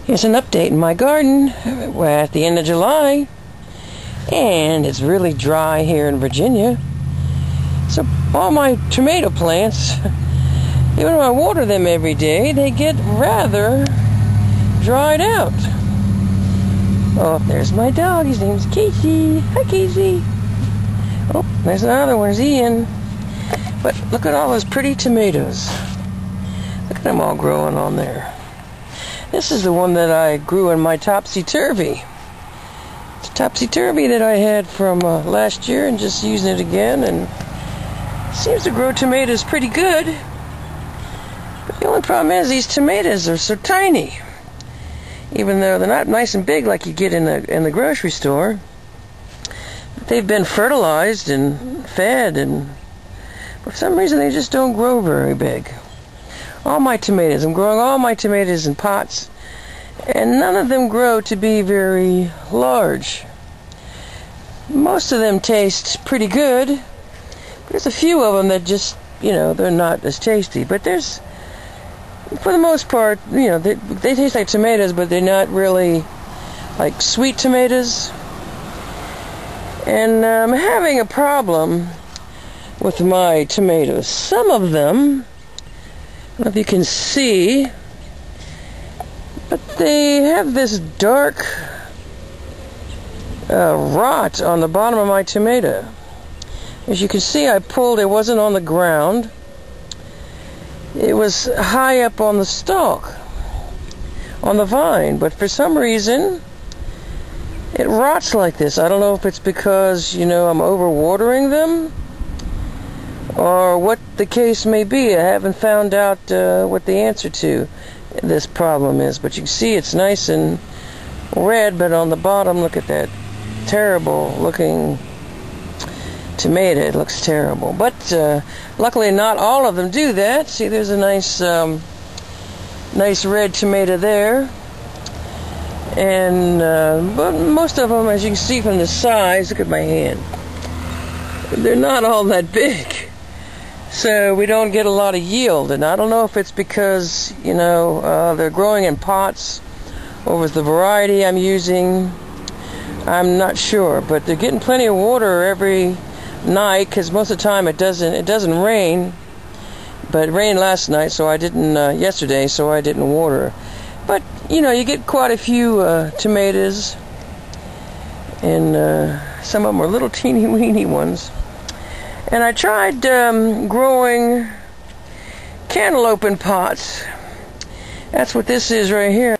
Here's an update in my garden. We're at the end of July, and it's really dry here in Virginia. So all my tomato plants, even though I water them every day, they get rather dried out. Oh, there's my dog. His name's Casey. Hi, Casey. Oh, there's another one. There's Ian. But look at all those pretty tomatoes. Look at them all growing on there. This is the one that I grew in my topsy-turvy. It's a topsy-turvy that I had from last year, and just using it again, and seems to grow tomatoes pretty good. But the only problem is these tomatoes are so tiny. Even though they're not nice and big like you get in the grocery store, they've been fertilized and fed, and for some reason they just don't grow very big. All my tomatoes, I'm growing all my tomatoes in pots, and none of them grow to be very large. Most of them taste pretty good. There's a few of them that just, they're not as tasty. But there's, for the most part, they taste like tomatoes, but they're not really like sweet tomatoes. And I'm having a problem with my tomatoes. Some of them, I don't know if you can see, but they have this dark rot on the bottom of my tomato. As you can see, I pulled, it wasn't on the ground. It was high up on the stalk, on the vine, but for some reason, it rots like this. I don't know if it's because, I'm overwatering them, or what the case may be. I haven't found out what the answer to this problem is. But you can see it's nice and red, but on the bottom, look at that terrible looking tomato. It looks terrible. But luckily not all of them do that. See, there's a nice nice red tomato there. And but most of them, as you can see from the size, look at my hand, they're not all that big. So we don't get a lot of yield, and I don't know if it's because, they're growing in pots, or with the variety I'm using. I'm not sure, but they're getting plenty of water every night, because most of the time it doesn't rain. But it rained last night, so I didn't, yesterday, so I didn't water. But, you get quite a few tomatoes, and some of them are little teeny weeny ones. And I tried growing cantaloupe in pots. That's what this is right here.